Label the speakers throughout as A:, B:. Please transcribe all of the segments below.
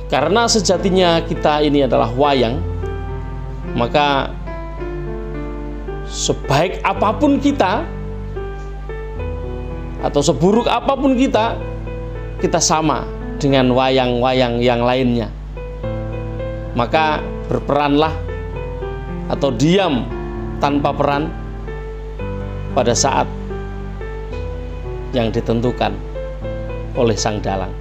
A: Karena sejatinya kita ini adalah wayang, maka sebaik apapun kita atau seburuk apapun kita sama dengan wayang-wayang yang lainnya. Maka berperanlah atau diam tanpa peran pada saat yang ditentukan oleh sang dalang.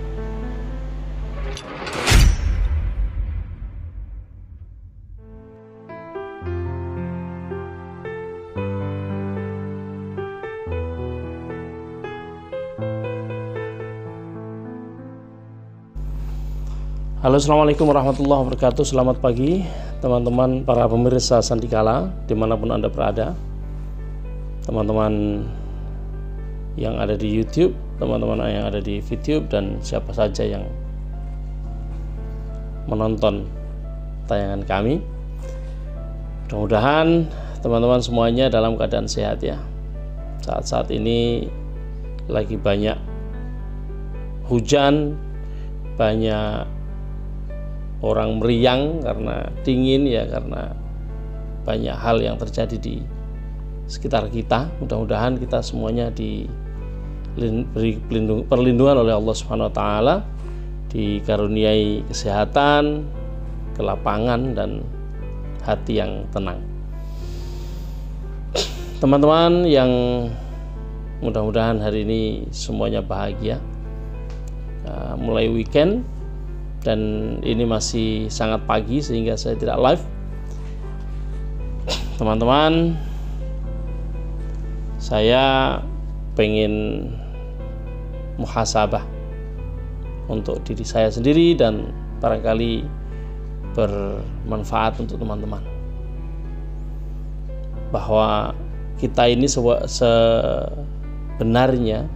A: Halo, assalamualaikum warahmatullahi wabarakatuh. Selamat pagi teman-teman para pemirsa Sandikala dimanapun Anda berada, teman-teman yang ada di YouTube, teman-teman yang ada di VTube, dan siapa saja yang menonton tayangan kami. Mudah-mudahan teman-teman semuanya dalam keadaan sehat ya. Saat-saat ini lagi banyak hujan, banyak orang meriang karena dingin ya, karena banyak hal yang terjadi di sekitar kita. Mudah-mudahan kita semuanya diberi perlindungan oleh Allah Subhanahu wa taala, dikaruniai kesehatan, kelapangan, dan hati yang tenang. Teman-teman yang mudah-mudahan hari ini semuanya bahagia, mulai weekend, dan ini masih sangat pagi sehingga saya tidak live. Teman-teman, saya pengen muhasabah untuk diri saya sendiri dan barangkali bermanfaat untuk teman-teman, bahwa kita ini sebenarnya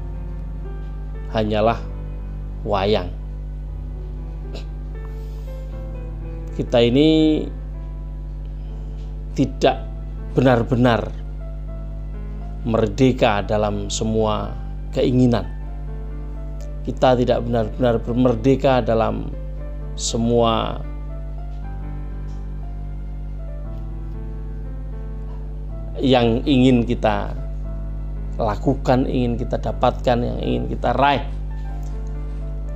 A: hanyalah wayang. Kita ini tidak benar-benar merdeka dalam semua keinginan. Kita tidak benar-benar merdeka dalam semua yang ingin kita lakukan, ingin kita dapatkan, yang ingin kita raih.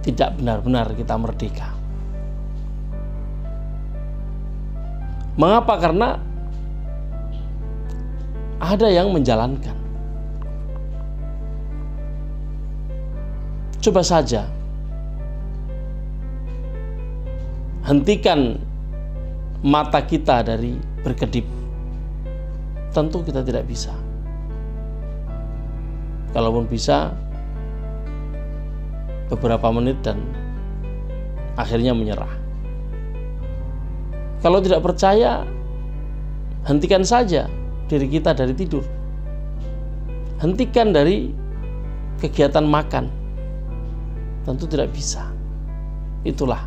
A: Tidak benar-benar kita merdeka. Mengapa? Karena ada yang menjalankan. Coba saja hentikan mata kita dari berkedip. Tentu kita tidak bisa. Kalaupun bisa, beberapa menit dan akhirnya menyerah. Kalau tidak percaya, hentikan saja diri kita dari tidur. Hentikan dari kegiatan makan. Tentu tidak bisa. Itulah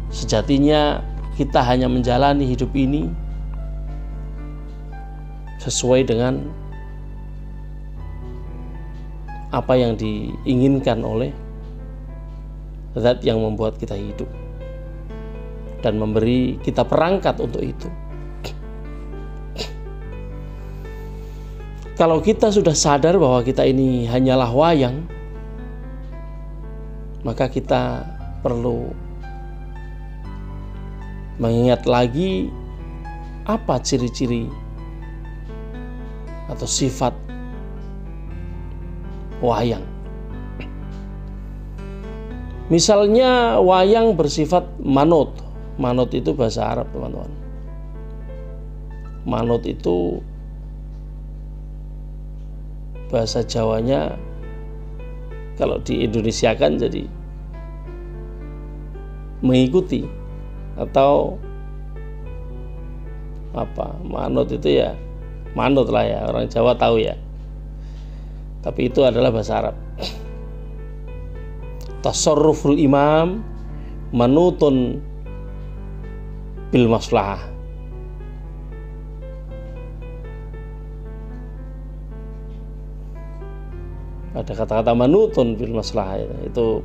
A: sejatinya kita hanya menjalani hidup ini sesuai dengan apa yang diinginkan oleh Zat yang membuat kita hidup dan memberi kita perangkat untuk itu. Kalau kita sudah sadar bahwa kita ini hanyalah wayang, maka kita perlu mengingat lagi apa ciri-ciri atau sifat wayang. Misalnya wayang bersifat manut. Manut itu bahasa Arab, teman-teman. Manut itu bahasa Jawanya kalau di Indonesia kan jadi mengikuti atau apa? Manut itu ya manut lah ya, orang Jawa tahu ya. Tapi itu adalah bahasa Arab. Tasarruful imam manutun bil maslahah. Ada kata-kata manutun bil maslahah itu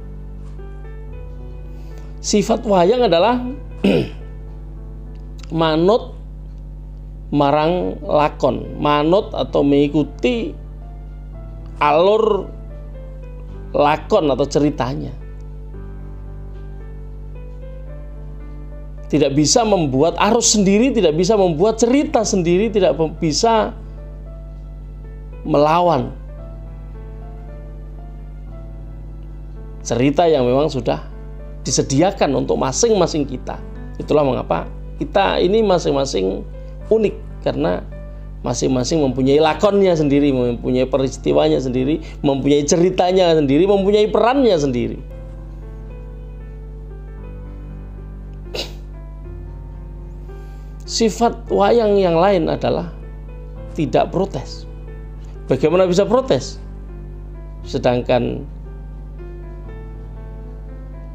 A: Sifat wayang adalah manut marang lakon, manut atau mengikuti alur lakon atau ceritanya. Tidak bisa membuat arus sendiri, tidak bisa membuat cerita sendiri, tidak bisa melawan cerita yang memang sudah disediakan untuk masing-masing kita. Itulah mengapa kita ini masing-masing unik, karena masing-masing mempunyai lakonnya sendiri, mempunyai peristiwanya sendiri, mempunyai ceritanya sendiri, mempunyai perannya sendiri. Sifat wayang yang lain adalah tidak protes. Bagaimana bisa protes? Sedangkan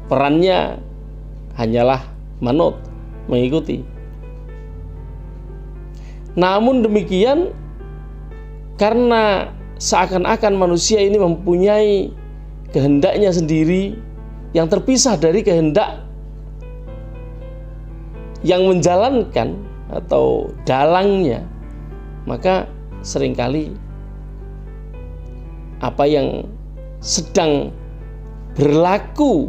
A: perannya hanyalah manut, mengikuti. Namun demikian, karena seakan-akan manusia ini mempunyai kehendaknya sendiri yang terpisah dari kehendak yang menjalankan atau dalangnya, maka seringkali apa yang sedang berlaku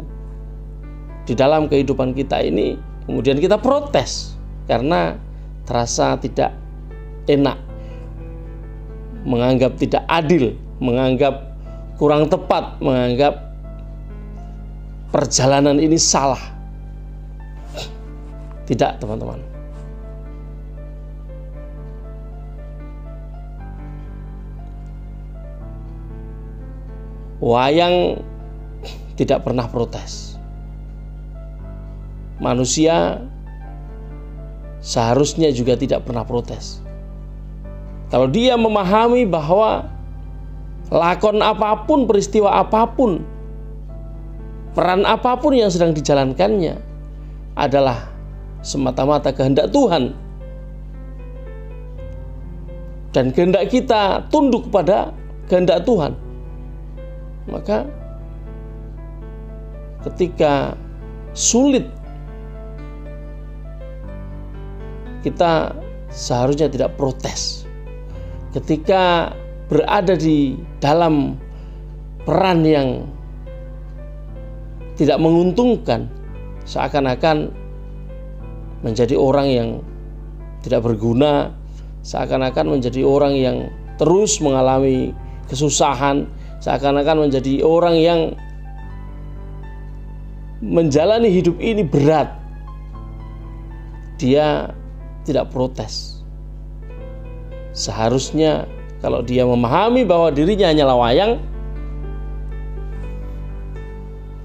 A: di dalam kehidupan kita ini kemudian kita protes karena terasa tidak enak, menganggap tidak adil, menganggap kurang tepat, menganggap perjalanan ini salah. Tidak, teman-teman. Wayang tidak pernah protes. Manusia seharusnya juga tidak pernah protes. Kalau dia memahami bahwa lakon apapun, peristiwa apapun, peran apapun yang sedang dijalankannya adalah semata-mata kehendak Tuhan, dan kehendak kita tunduk kepada kehendak Tuhan, maka ketika sulit kita seharusnya tidak protes. Ketika berada di dalam peran yang tidak menguntungkan, seakan-akan menjadi orang yang tidak berguna, seakan-akan menjadi orang yang terus mengalami kesusahan, seakan-akan menjadi orang yang menjalani hidup ini berat. Dia tidak protes. Seharusnya kalau dia memahami bahwa dirinya hanyalah wayang,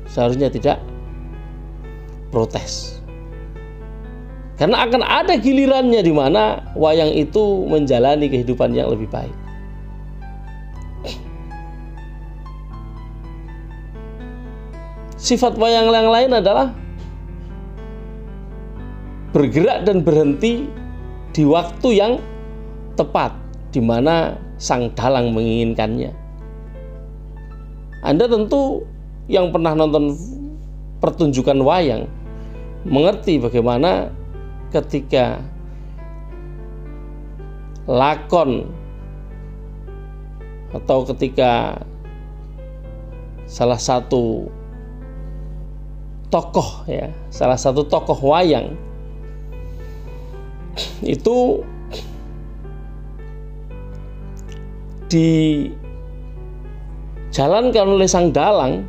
A: seharusnya tidak protes. Karena akan ada gilirannya di mana wayang itu menjalani kehidupan yang lebih baik. Sifat wayang yang lain adalah bergerak dan berhenti di waktu yang tepat, di mana sang dalang menginginkannya. Anda tentu yang pernah nonton pertunjukan wayang mengerti bagaimana ketika lakon atau ketika salah satu tokoh wayang itu dijalankan oleh sang dalang,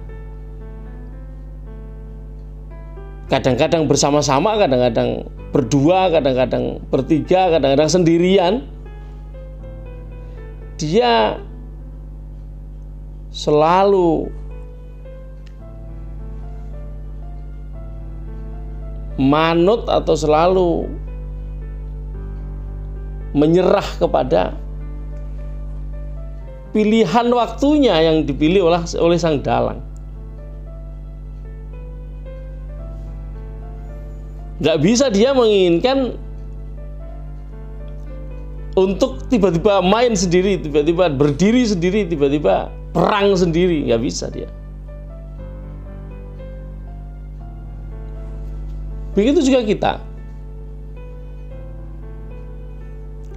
A: kadang-kadang bersama-sama, kadang-kadang berdua, kadang-kadang bertiga, kadang-kadang sendirian, dia selalu manut atau selalu menyerah kepada pilihan waktunya yang dipilih oleh sang dalang. Nggak bisa dia menginginkan untuk tiba-tiba main sendiri, tiba-tiba berdiri sendiri, tiba-tiba perang sendiri. Nggak bisa dia. Begitu juga kita.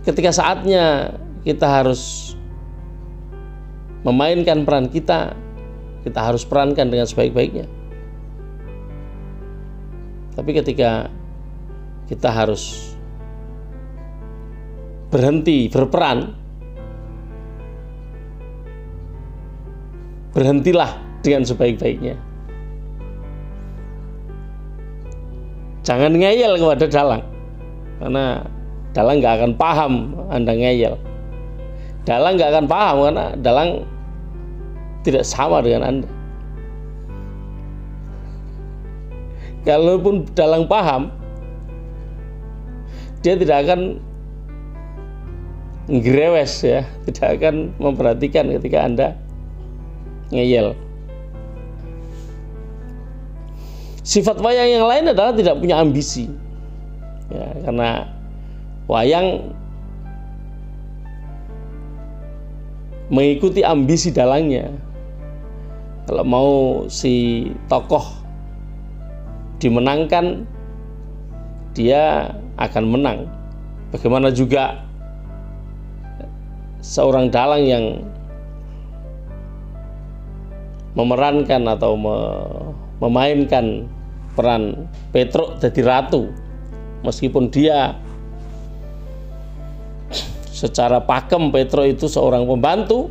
A: Ketika saatnya kita harus memainkan peran kita harus perankan dengan sebaik-baiknya. Tapi ketika kita harus berhenti berperan, berhentilah dengan sebaik-baiknya. Jangan ngeyel kepada dalang, karena dalang nggak akan paham Anda ngeyel. Dalang nggak akan paham karena dalang tidak sama dengan Anda. Kalaupun dalang paham, dia tidak akan ngerewes ya, tidak akan memperhatikan ketika Anda ngeyel. Sifat wayang yang lain adalah tidak punya ambisi ya, karena wayang mengikuti ambisi dalangnya. Kalau mau si tokoh dimenangkan, dia akan menang. Bagaimana juga seorang dalang yang memerankan atau memainkan peran Petruk jadi ratu, meskipun dia secara pakem Petruk itu seorang pembantu,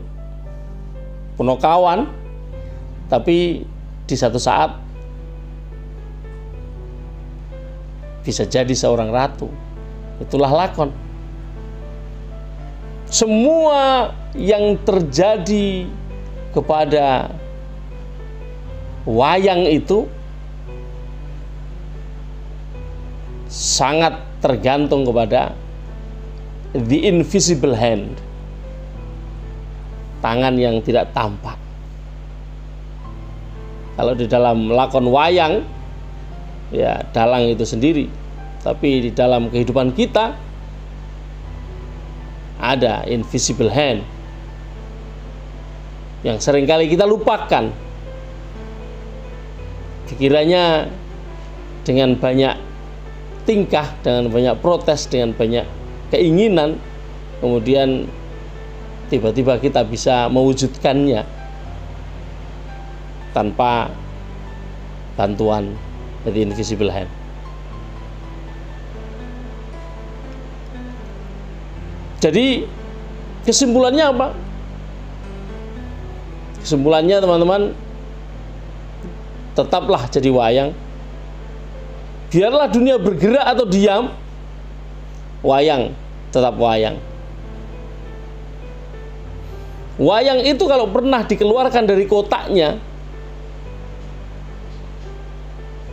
A: punokawan, tapi di satu saat bisa jadi seorang ratu. Itulah lakon. Semua yang terjadi kepada wayang itu sangat tergantung kepada the invisible hand, tangan yang tidak tampak. Kalau di dalam lakon wayang ya dalang itu sendiri, tapi di dalam kehidupan kita ada invisible hand yang seringkali kita lupakan. Dikiranya dengan banyak tingkah, dengan banyak protes, dengan banyak keinginan, kemudian tiba-tiba kita bisa mewujudkannya tanpa bantuan dari invisible hand. Jadi kesimpulannya apa? Kesimpulannya teman-teman, tetaplah jadi wayang. Biarlah dunia bergerak atau diam, wayang tetap wayang. Wayang itu kalau pernah dikeluarkan dari kotaknya,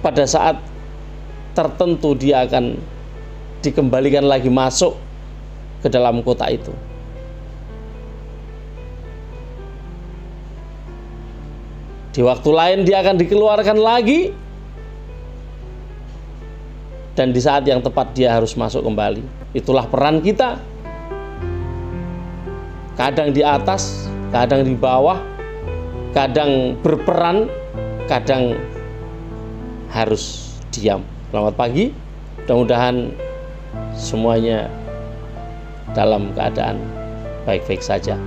A: pada saat tertentu dia akan dikembalikan lagi masuk ke dalam kotak itu. Di waktu lain dia akan dikeluarkan lagi, dan di saat yang tepat dia harus masuk kembali. Itulah peran kita. Kadang di atas, kadang di bawah, kadang berperan, kadang harus diam. Selamat pagi, mudah-mudahan semuanya dalam keadaan baik-baik saja.